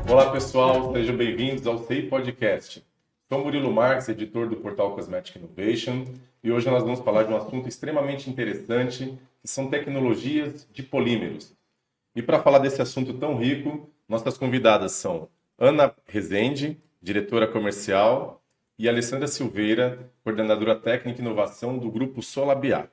Olá pessoal, sejam bem-vindos ao SEI Podcast. Sou Murilo Marques, editor do portal Cosmetic Innovation, e hoje nós vamos falar de um assunto extremamente interessante, que são tecnologias de polímeros. E para falar desse assunto tão rico, nossas convidadas são Ana Rezende, diretora comercial, e Alessandra Silveira, coordenadora técnica e inovação do grupo Solabiar.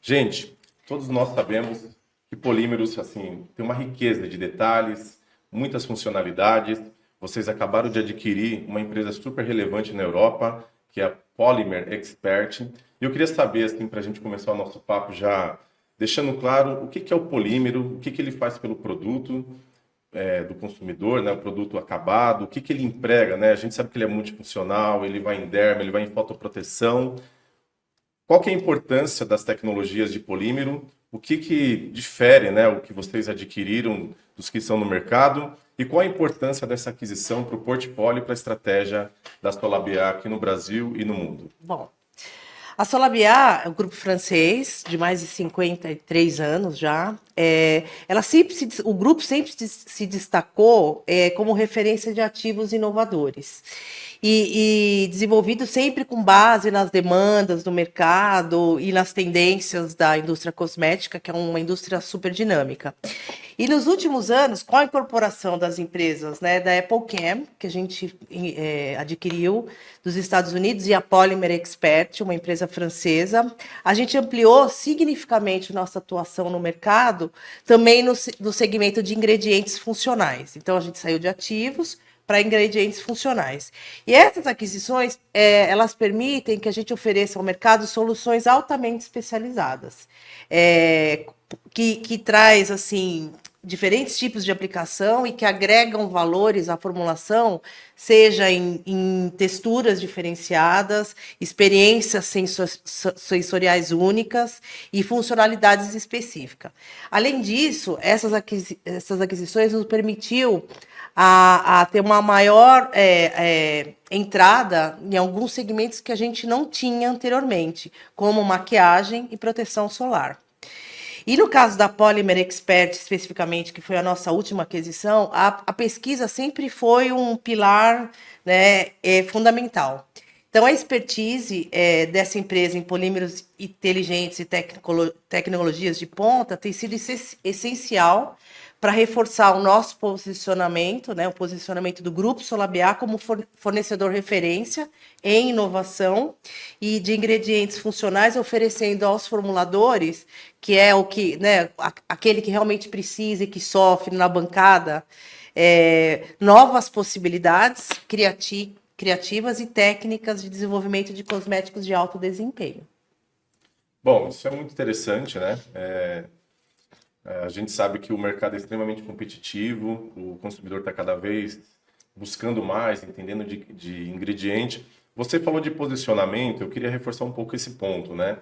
Gente, todos nós sabemos que polímeros assim, tem uma riqueza de detalhes, muitas funcionalidades. Vocês acabaram de adquirir uma empresa super relevante na Europa, que é a Polymer Expert. E eu queria saber, assim, para a gente começar o nosso papo já deixando claro o que é o polímero, o que ele faz pelo produto do consumidor, né, o produto acabado, o que ele emprega, né? A gente sabe que ele é multifuncional, ele vai em derma, ele vai em fotoproteção. Qual que é a importância das tecnologias de polímero? O que difere, né, o que vocês adquiriram dos que estão no mercado? E qual a importância dessa aquisição para o portfólio e para a estratégia da Solabiar aqui no Brasil e no mundo? Bom, a Solabiar é um grupo francês de mais de 53 anos já. O grupo sempre se destacou como referência de ativos inovadores e desenvolvido sempre com base nas demandas do mercado e nas tendências da indústria cosmética, que é uma indústria super dinâmica. E nos últimos anos, com a incorporação das empresas, né, da Apple Chem, que a gente adquiriu dos Estados Unidos, e a Polymer Expert, uma empresa francesa, a gente ampliou significativamente nossa atuação no mercado, também no segmento de ingredientes funcionais. Então, a gente saiu de ativos para ingredientes funcionais. E essas aquisições, elas permitem que a gente ofereça ao mercado soluções altamente especializadas, que traz, assim, diferentes tipos de aplicação e que agregam valores à formulação, seja em texturas diferenciadas, experiências sensoriais únicas e funcionalidades específicas. Além disso, essas aquisições nos permitiu a ter uma maior entrada em alguns segmentos que a gente não tinha anteriormente, como maquiagem e proteção solar. E no caso da Polymer Expert, especificamente, que foi a nossa última aquisição, a pesquisa sempre foi um pilar, né, fundamental. Então, a expertise dessa empresa em polímeros inteligentes e tecnologias de ponta tem sido essencial para reforçar o nosso posicionamento, né, o posicionamento do Grupo Solabiar como fornecedor referência em inovação e de ingredientes funcionais, oferecendo aos formuladores, que é o que, né, aquele que realmente precisa e que sofre na bancada, novas possibilidades criativas e técnicas de desenvolvimento de cosméticos de alto desempenho. Bom, isso é muito interessante, né? A gente sabe que o mercado é extremamente competitivo, o consumidor está cada vez buscando mais, entendendo de ingrediente. Você falou de posicionamento, eu queria reforçar um pouco esse ponto, né?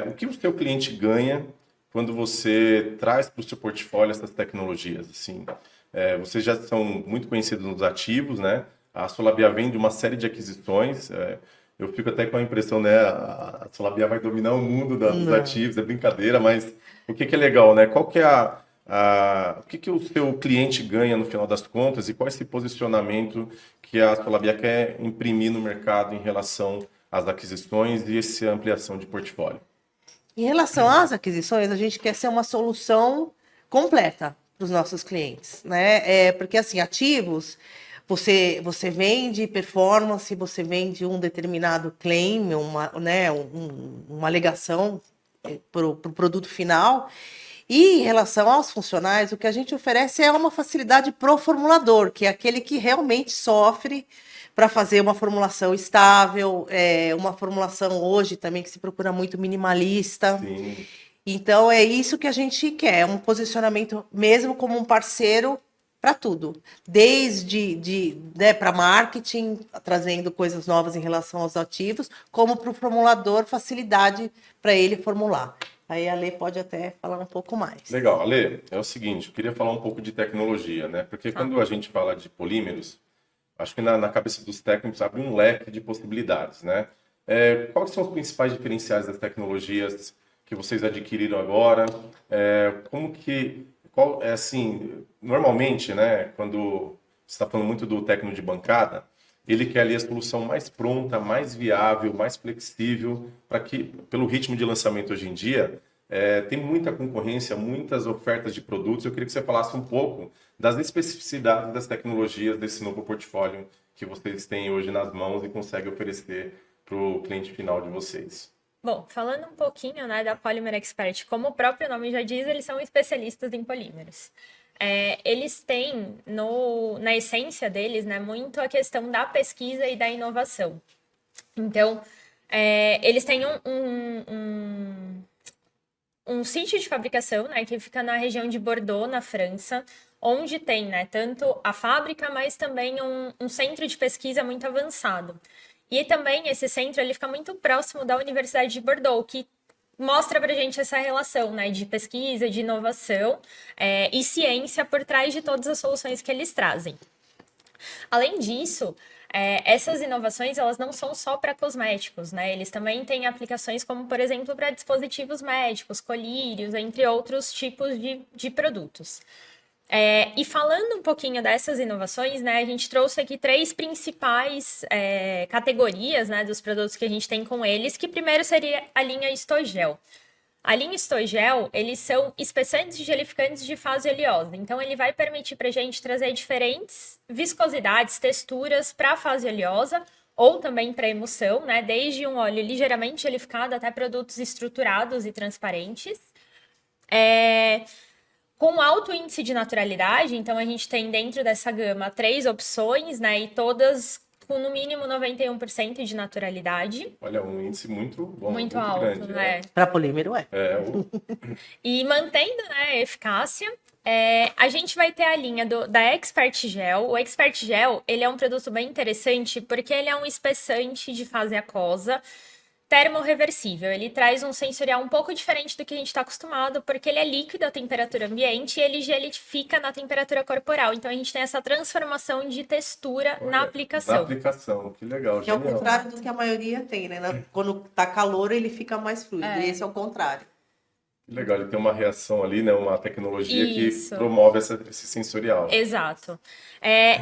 O que o seu cliente ganha quando você traz para o seu portfólio essas tecnologias? Assim, vocês já são muito conhecidos nos ativos, né? A Solabiar vem de uma série de aquisições. Eu fico até com a impressão, né? A Solabiar vai dominar o mundo dos ativos, é brincadeira, mas o que é legal, né? Qual que é o que o seu cliente ganha no final das contas e qual é esse posicionamento que a Solabiar quer imprimir no mercado em relação às aquisições e essa ampliação de portfólio? Em relação às aquisições, a gente quer ser uma solução completa para os nossos clientes, né? Porque, assim, ativos, você vende performance, você vende um determinado claim, uma alegação para o produto final. E em relação aos funcionais, o que a gente oferece é uma facilidade pro formulador, que é aquele que realmente sofre para fazer uma formulação estável, uma formulação hoje também que se procura muito minimalista. Sim. Então é isso que a gente quer, um posicionamento mesmo como um parceiro para tudo, desde para marketing, trazendo coisas novas em relação aos ativos, como para o formulador, facilidade para ele formular. Aí a Lê pode até falar um pouco mais. Legal, Ale, é o seguinte, eu queria falar um pouco de tecnologia, né? Porque quando a gente fala de polímeros, acho que na cabeça dos técnicos abre um leque de possibilidades, né? Quais são os principais diferenciais das tecnologias que vocês adquiriram agora? Assim, normalmente, né, quando você está falando muito do técnico de bancada, ele quer ali a solução mais pronta, mais viável, mais flexível, para que, pelo ritmo de lançamento hoje em dia, tem muita concorrência, muitas ofertas de produtos. Eu queria que você falasse um pouco das especificidades das tecnologias desse novo portfólio que vocês têm hoje nas mãos e conseguem oferecer para o cliente final de vocês. Bom, falando um pouquinho, né, da Polymer Expert, como o próprio nome já diz, eles são especialistas em polímeros. Eles têm, na essência deles, né, muito a questão da pesquisa e da inovação. Então, eles têm um sítio de fabricação, né, que fica na região de Bordeaux, na França, onde tem, né, tanto a fábrica, mas também um centro de pesquisa muito avançado. E também esse centro ele fica muito próximo da Universidade de Bordeaux, que mostra para a gente essa relação, né, de pesquisa, de inovação e ciência por trás de todas as soluções que eles trazem. Além disso, essas inovações elas não são só para cosméticos, né? Eles também têm aplicações como, por exemplo, para dispositivos médicos, colírios, entre outros tipos de produtos. E falando um pouquinho dessas inovações, né, a gente trouxe aqui 3 principais categorias, né, dos produtos que a gente tem com eles, que primeiro seria a linha Histogel. A linha Histogel, eles são espessantes e gelificantes de fase oleosa, então ele vai permitir para a gente trazer diferentes viscosidades, texturas para a fase oleosa, ou também para emulsão, né, desde um óleo ligeiramente gelificado até produtos estruturados e transparentes. Com alto índice de naturalidade, então a gente tem dentro dessa gama 3 opções, né? E todas com no mínimo 91% de naturalidade. Olha, um índice muito bom, muito alto, grande, né? Para polímero, E mantendo, né, a eficácia, a gente vai ter a linha da Expert Gel. O Expert Gel, ele é um produto bem interessante porque ele é um espessante de fase aquosa, termorreversível. Ele traz um sensorial um pouco diferente do que a gente está acostumado, porque ele é líquido à temperatura ambiente e ele gelifica na temperatura corporal. Então, a gente tem essa transformação de textura na aplicação. Na aplicação, que legal, que é o genial. contrário do que a maioria tem, né? Quando tá calor, ele fica mais fluido. E esse é o contrário. Que legal, ele tem uma reação ali, né? Uma tecnologia Isso. que promove esse sensorial. Exato.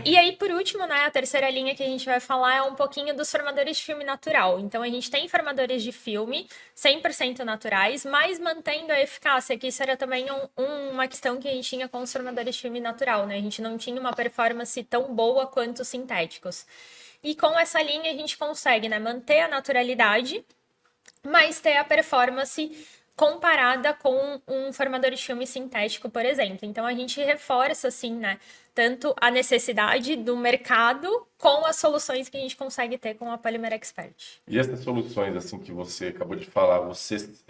E aí, por último, né, a terceira linha que a gente vai falar é um pouquinho dos formadores de filme natural. Então, a gente tem formadores de filme 100% naturais, mas mantendo a eficácia, que isso era também uma questão que a gente tinha com os formadores de filme natural, né? A gente não tinha uma performance tão boa quanto os sintéticos. E com essa linha, a gente consegue, né, manter a naturalidade, mas ter a performance comparada com um formador de filme sintético, por exemplo. Então, a gente reforça, assim, né, tanto a necessidade do mercado com as soluções que a gente consegue ter com a Polymer Expert. E essas soluções, assim, que você acabou de falar, vocês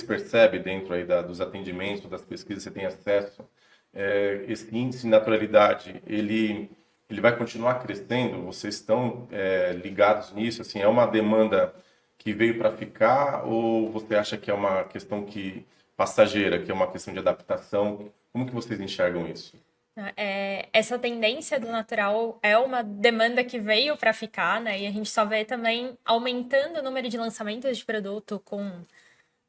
percebem dentro aí dos atendimentos, das pesquisas, você tem acesso, esse índice de naturalidade, ele vai continuar crescendo? Vocês estão ligados nisso? Assim, é uma demanda que veio para ficar, ou você acha que é uma questão passageira, que é uma questão de adaptação? Como que vocês enxergam isso? Essa tendência do natural é uma demanda que veio para ficar, né? E a gente só vê também aumentando o número de lançamentos de produto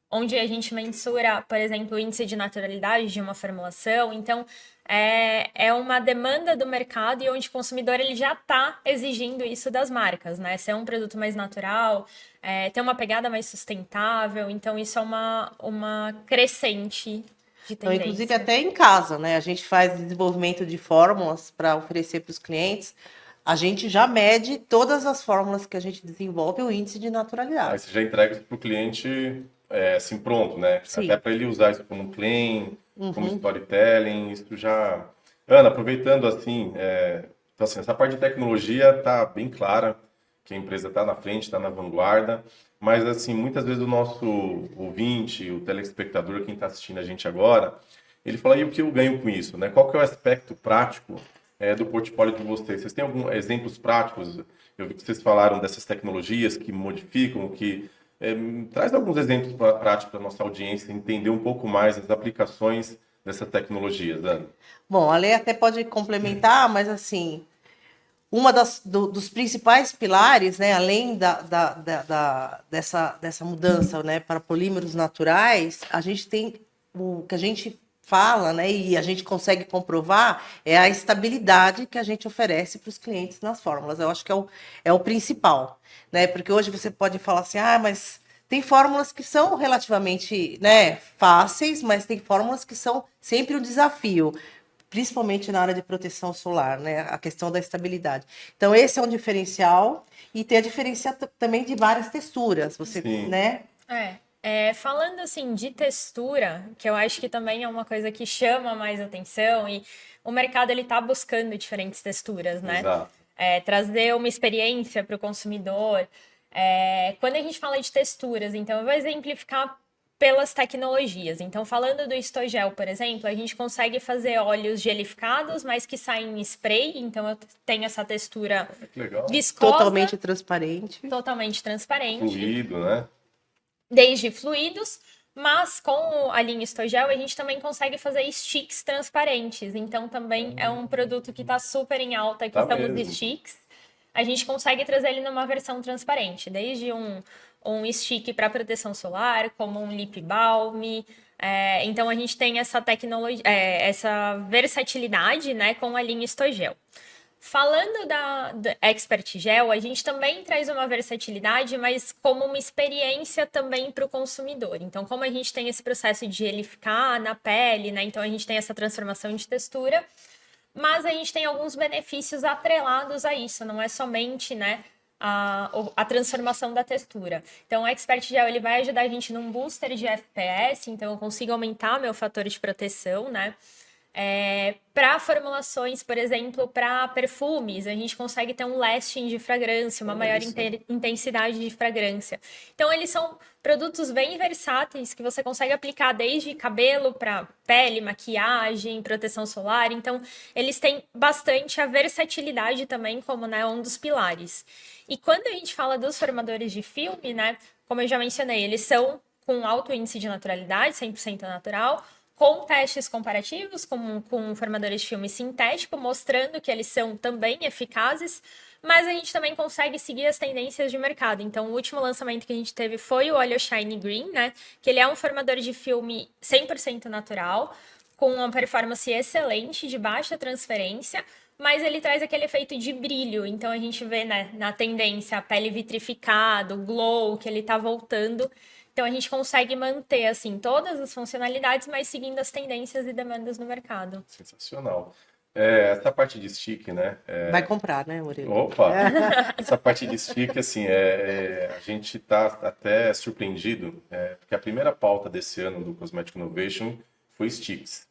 onde a gente mensura, por exemplo, o índice de naturalidade de uma formulação. Então, é uma demanda do mercado e onde o consumidor ele já está exigindo isso das marcas, né? Ser um produto mais natural, ter uma pegada mais sustentável. Então, isso é uma crescente de tendência. Então, inclusive, até em casa, né? A gente faz desenvolvimento de fórmulas para oferecer para os clientes. A gente já mede todas as fórmulas que a gente desenvolve o índice de naturalidade. Aí você já entrega isso para o cliente assim pronto, né? Sim. Até para ele usar isso como claim, como storytelling, isso já... Ana, aproveitando assim, então, assim, essa parte de tecnologia está bem clara, que a empresa está na frente, está na vanguarda, mas assim, muitas vezes o nosso ouvinte, o telespectador, quem está assistindo a gente agora, ele fala, e o que eu ganho com isso, né? Qual que é o aspecto prático do portfólio de vocês? Vocês têm alguns exemplos práticos? Eu vi que vocês falaram dessas tecnologias que modificam, que... traz alguns exemplos práticos para a nossa audiência entender um pouco mais as aplicações dessas tecnologias, Ana. Bom, a Lê até pode complementar, mas assim, dos principais pilares, né, além dessa mudança, né, para polímeros naturais, a gente tem o que a gente fala, né, e a gente consegue comprovar, é a estabilidade que a gente oferece para os clientes nas fórmulas. Eu acho que é o principal, né? Porque hoje você pode falar assim, mas tem fórmulas que são relativamente, né, fáceis, mas tem fórmulas que são sempre um desafio, principalmente na área de proteção solar, né? A questão da estabilidade. Então, esse é um diferencial, e tem a diferença também de várias texturas. Você, Sim. né? Falando assim de textura, que eu acho que também é uma coisa que chama mais atenção e o mercado ele tá buscando diferentes texturas, né? Exato. Trazer uma experiência para o consumidor. Quando a gente fala de texturas, então eu vou exemplificar pelas tecnologias. Então, falando do Histogel, por exemplo, a gente consegue fazer óleos gelificados, mas que saem em spray, então eu tenho essa textura Que legal. viscosa, Totalmente transparente. totalmente transparente. Fluido, né? Desde fluidos, mas com a linha Histogel a gente também consegue fazer sticks transparentes. Então também é um produto que está super em alta, que Tá são mesmo. os sticks. A gente consegue trazer ele numa versão transparente, desde um stick para proteção solar, como um lip balm. Então a gente tem essa tecnologia, essa versatilidade, né, com a linha Histogel. Falando da Expert Gel, a gente também traz uma versatilidade, mas como uma experiência também para o consumidor. Então, como a gente tem esse processo de gelificar na pele, né? Então a gente tem essa transformação de textura, mas a gente tem alguns benefícios atrelados a isso, não é somente, né, a transformação da textura. Então, o Expert Gel ele vai ajudar a gente num booster de FPS, então eu consigo aumentar meu fator de proteção, né? Para formulações, por exemplo, para perfumes, a gente consegue ter um lasting de fragrância, uma maior intensidade de fragrância. Então, eles são produtos bem versáteis que você consegue aplicar desde cabelo para pele, maquiagem, proteção solar. Então, eles têm bastante a versatilidade também, como, né, um dos pilares. E quando a gente fala dos formadores de filme, né, como eu já mencionei, eles são com alto índice de naturalidade, 100% natural, com testes comparativos com formadores de filme sintético, mostrando que eles são também eficazes, mas a gente também consegue seguir as tendências de mercado. Então, o último lançamento que a gente teve foi o óleo Shine Green, né? Que ele é um formador de filme 100% natural, com uma performance excelente, de baixa transferência, mas ele traz aquele efeito de brilho. Então, a gente vê, né, na tendência a pele vitrificada, o glow, que ele tá voltando. Então, a gente consegue manter, assim, todas as funcionalidades, mas seguindo as tendências e demandas no mercado. Sensacional. Essa parte de stick, né? Vai comprar, né, Murilo? Opa! Essa parte de stick, assim, a gente está até surpreendido, porque a primeira pauta desse ano do Cosmetic Innovation foi sticks.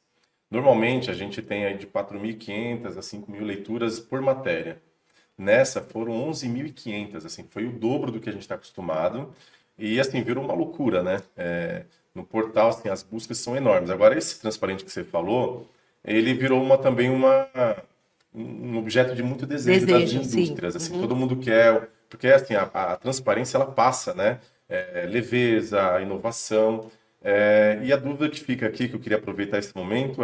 Normalmente, a gente tem aí de 4.500 a 5.000 leituras por matéria. Nessa, foram 11.500, assim, foi o dobro do que a gente está acostumado. E, assim, virou uma loucura, né? No portal, assim, as buscas são enormes. Agora, esse transparente que você falou, ele virou também um objeto de muito desejo das indústrias. Assim, todo mundo quer, porque assim, a transparência ela passa, né? Leveza, inovação. E a dúvida que fica aqui, que eu queria aproveitar esse momento,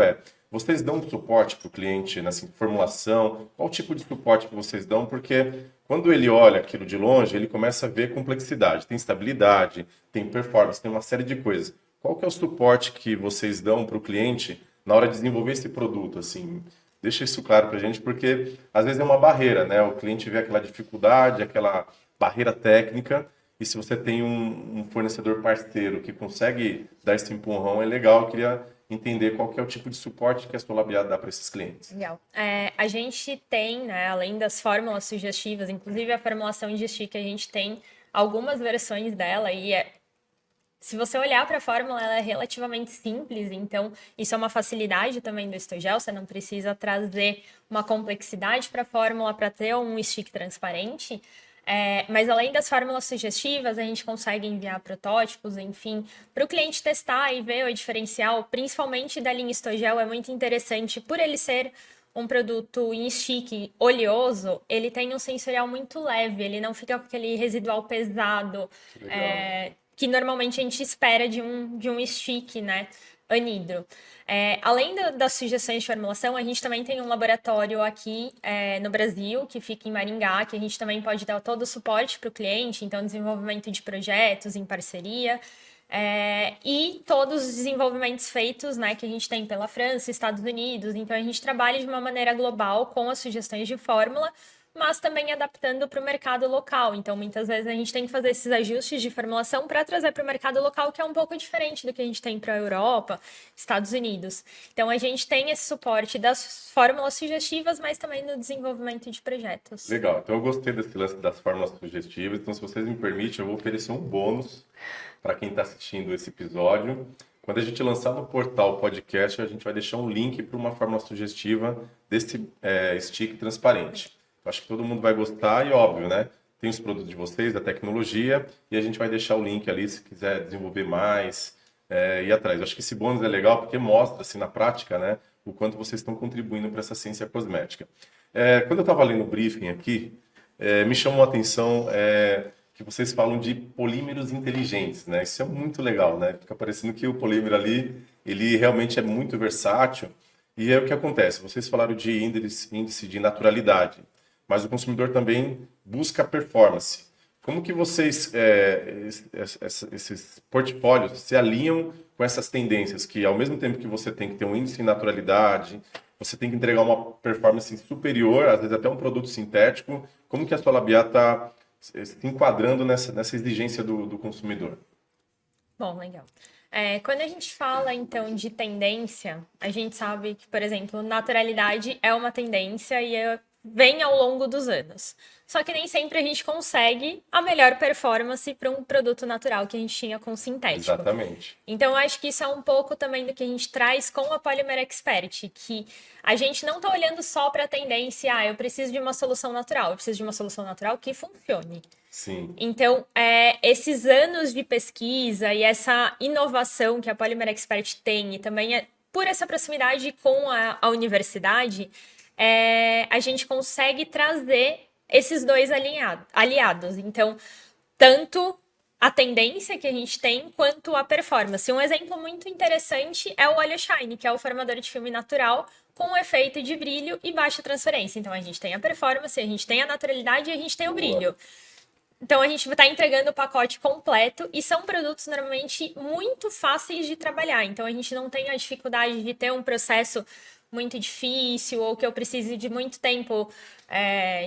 vocês dão suporte para o cliente nessa formulação? Qual tipo de suporte que vocês dão? Porque quando ele olha aquilo de longe, ele começa a ver complexidade. Tem estabilidade, tem performance, tem uma série de coisas. Qual que é o suporte que vocês dão para o cliente na hora de desenvolver esse produto? Assim, deixa isso claro para a gente, porque às vezes é uma barreira, né? O cliente vê aquela dificuldade, aquela barreira técnica, e se você tem um fornecedor parceiro que consegue dar esse empurrão, é legal. Eu queria entender qual que é o tipo de suporte que a Solabiado dá para esses clientes. Legal. A gente tem, né, além das fórmulas sugestivas, inclusive a formulação de stick, a gente tem algumas versões dela e se você olhar para a fórmula, ela é relativamente simples, então isso é uma facilidade também do Histogel, você não precisa trazer uma complexidade para a fórmula para ter um stick transparente. Mas além das fórmulas sugestivas, a gente consegue enviar protótipos, enfim, para o cliente testar e ver o diferencial, principalmente da linha Histogel, é muito interessante por ele ser um produto em stick oleoso, ele tem um sensorial muito leve, ele não fica com aquele residual pesado, que normalmente a gente espera de um stick, né, anidro. Além das sugestões de formulação, a gente também tem um laboratório aqui no Brasil, que fica em Maringá, que a gente também pode dar todo o suporte para o cliente, então desenvolvimento de projetos em parceria. E todos os desenvolvimentos feitos, né, que a gente tem pela França, Estados Unidos. Então, a gente trabalha de uma maneira global com as sugestões de fórmula, mas também adaptando para o mercado local. Então, muitas vezes a gente tem que fazer esses ajustes de formulação para trazer para o mercado local, que é um pouco diferente do que a gente tem para a Europa, Estados Unidos. Então, a gente tem esse suporte das fórmulas sugestivas, mas também no desenvolvimento de projetos. Legal, então eu gostei desse lance das fórmulas sugestivas, então se vocês me permitem, eu vou oferecer um bônus para quem está assistindo esse episódio. Quando a gente lançar no portal podcast, a gente vai deixar um link para uma fórmula sugestiva desse stick transparente. Eu acho que todo mundo vai gostar e, óbvio, né? Tem os produtos de vocês, da tecnologia, e a gente vai deixar o link ali se quiser desenvolver mais, ir atrás. Eu acho que esse bônus é legal porque mostra, assim, na prática, né, o quanto vocês estão contribuindo para essa ciência cosmética. Quando eu estava lendo o briefing aqui, me chamou a atenção que vocês falam de polímeros inteligentes, né? Isso é muito legal, né? Fica parecendo que o polímero ali, ele realmente é muito versátil. E é o que acontece, vocês falaram de índice de naturalidade, mas o consumidor também busca performance. Como que vocês, esses portfólios, se alinham com essas tendências que, ao mesmo tempo que você tem que ter um índice de naturalidade, você tem que entregar uma performance superior, às vezes até um produto sintético, como que a Solabia está se enquadrando nessa exigência do consumidor? Bom, legal. Quando a gente fala, então, de tendência, a gente sabe que, por exemplo, naturalidade é uma tendência e vem ao longo dos anos. Só que nem sempre a gente consegue a melhor performance para um produto natural que a gente tinha com sintético. Exatamente. Então, eu acho que isso é um pouco também do que a gente traz com a Polymer Expert, que a gente não está olhando só para a tendência, eu preciso de uma solução natural, eu preciso de uma solução natural que funcione. Sim. Então, esses anos de pesquisa e essa inovação que a Polymer Expert tem, e também por essa proximidade com a universidade, a gente consegue trazer esses dois aliados. Então, tanto a tendência que a gente tem, quanto a performance. Um exemplo muito interessante é o óleo Shine, que é o formador de filme natural com efeito de brilho e baixa transferência. Então, a gente tem a performance, a gente tem a naturalidade e a gente tem o brilho. Então, a gente está entregando o pacote completo e são produtos normalmente muito fáceis de trabalhar. Então, a gente não tem a dificuldade de ter um processo muito difícil ou que eu precise de muito tempo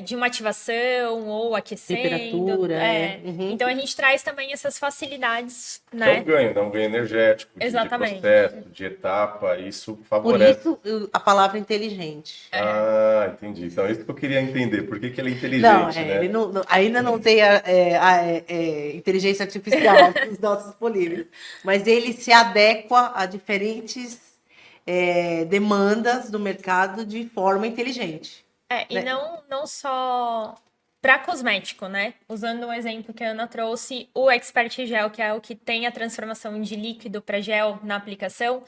de uma ativação ou aquecendo. Temperatura. Uhum. Então, a gente traz também essas facilidades, né? Dá um ganho energético, de processo, de etapa, isso favorece. Por isso, a palavra inteligente. Ah, entendi. Então, é isso que eu queria entender. Por que ele é inteligente, Não, né? ele ainda não tem a inteligência artificial dos nossos polímeros, mas ele se adequa a diferentes demandas do mercado de forma inteligente. E não só para cosmético, né? Usando um exemplo que a Ana trouxe, o Expert Gel, que é o que tem a transformação de líquido para gel na aplicação,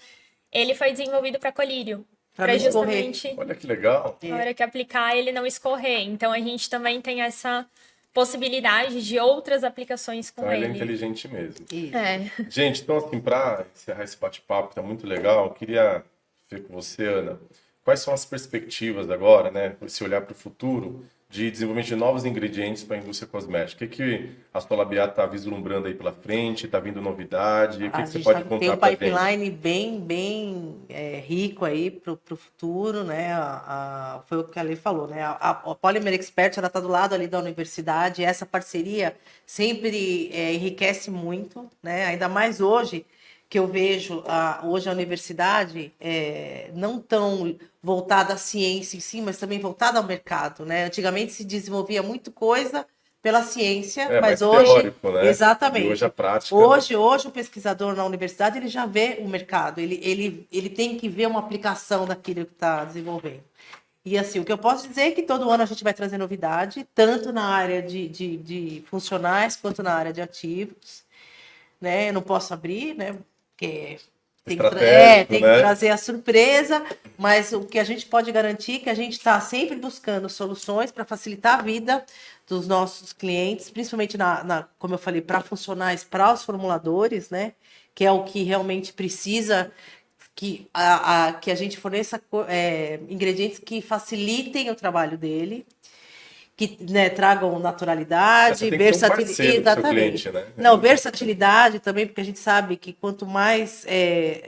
ele foi desenvolvido para colírio. Para justamente, olha que legal. Na hora que aplicar, ele não escorrer. Então, a gente também tem essa possibilidade de outras aplicações com ele. Ele é inteligente mesmo. Isso. Gente, então assim, para encerrar esse bate-papo, que tá muito legal, eu queria ver com você, Ana, quais são as perspectivas agora, né, esse olhar para o futuro de desenvolvimento de novos ingredientes para a indústria cosmética? O que a Solabia está vislumbrando aí pela frente? Está vindo novidade? O que você pode contar para a gente? Tem um pipeline bem rico aí para o futuro, né? Foi o que a Lê falou, né? A Polymer Expert, ela está do lado ali da universidade, e essa parceria sempre enriquece muito, né? Ainda mais hoje, que eu vejo hoje a universidade não tão voltada à ciência em si, mas também voltada ao mercado, né? Antigamente se desenvolvia muita coisa pela ciência, mas hoje... teórico, né? Exatamente. E hoje a prática... Hoje o pesquisador na universidade, ele já vê o mercado, ele tem que ver uma aplicação daquilo que está desenvolvendo. E assim, o que eu posso dizer é que todo ano a gente vai trazer novidade, tanto na área de funcionais, quanto na área de ativos, né? Eu não posso abrir, né? Porque tem que trazer a surpresa, mas o que a gente pode garantir é que a gente está sempre buscando soluções para facilitar a vida dos nossos clientes, principalmente, como eu falei, para funcionais, para os formuladores, né? Que é o que realmente precisa que a gente forneça ingredientes que facilitem o trabalho dele, que, né, tragam naturalidade, Você tem que ser um versatilidade. parceiro do seu cliente, né? Não, versatilidade também, porque a gente sabe que quanto mais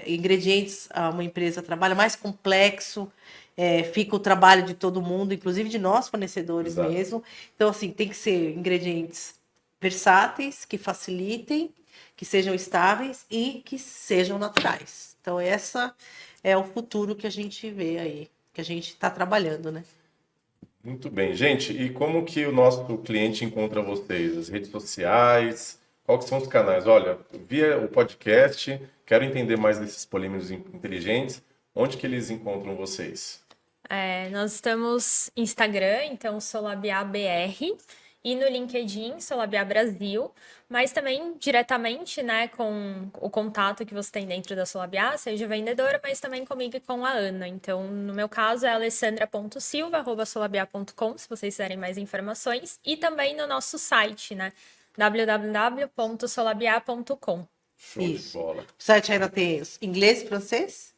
ingredientes uma empresa trabalha, mais complexo fica o trabalho de todo mundo, inclusive de nós, fornecedores Exato. mesmo. Então, assim, tem que ser ingredientes versáteis, que facilitem, que sejam estáveis e que sejam naturais. Então, essa é o futuro que a gente vê aí, que a gente está trabalhando, né? Muito bem. Gente, e como que o nosso cliente encontra vocês? As redes sociais? Quais são os canais? Olha, via o podcast, quero entender mais desses polímeros inteligentes. Onde que eles encontram vocês? Nós estamos no Instagram, então SolabiaBR, e no LinkedIn, Solabia Brasil, mas também diretamente, né, com o contato que você tem dentro da Solabia, seja vendedora, mas também comigo e com a Ana. Então, no meu caso, é alessandra.silva@solabia.com, se vocês quiserem mais informações, e também no nosso site, né, www.solabia.com. Show de Isso. bola. O site ainda tem inglês e francês,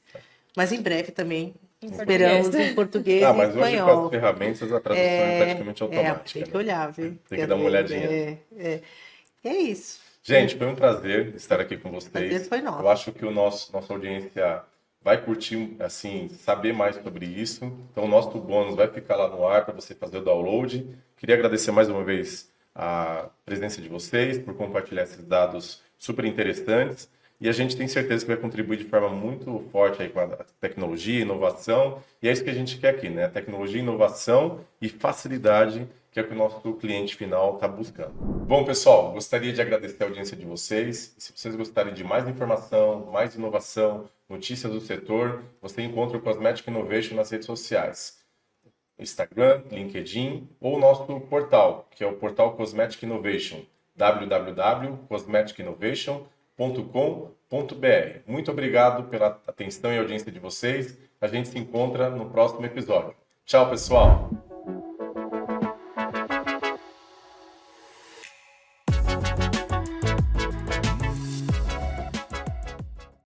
mas em breve também Em esperamos português. em português Ah, e mas hoje com espanhol. as ferramentas a tradução é praticamente Tem automática, que né? olhar, viu? Tem que dar uma olhadinha. É isso. Gente, foi um prazer estar aqui com vocês. Prazer foi nosso. Eu acho que nossa audiência vai curtir, assim, saber mais sobre isso. Então, o nosso bônus vai ficar lá no ar para você fazer o download. Queria agradecer mais uma vez a presença de vocês, por compartilhar esses dados super interessantes. E a gente tem certeza que vai contribuir de forma muito forte aí com a tecnologia, inovação. E é isso que a gente quer aqui, né? Tecnologia, inovação e facilidade, que é o que o nosso cliente final está buscando. Bom, pessoal, gostaria de agradecer a audiência de vocês. Se vocês gostarem de mais informação, mais inovação, notícias do setor, você encontra o Cosmetic Innovation nas redes sociais. Instagram, LinkedIn ou o nosso portal, que é o portal Cosmetic Innovation, www.cosmeticinnovation.com.br. Muito obrigado pela atenção e audiência de vocês. A gente se encontra no próximo episódio. Tchau, pessoal!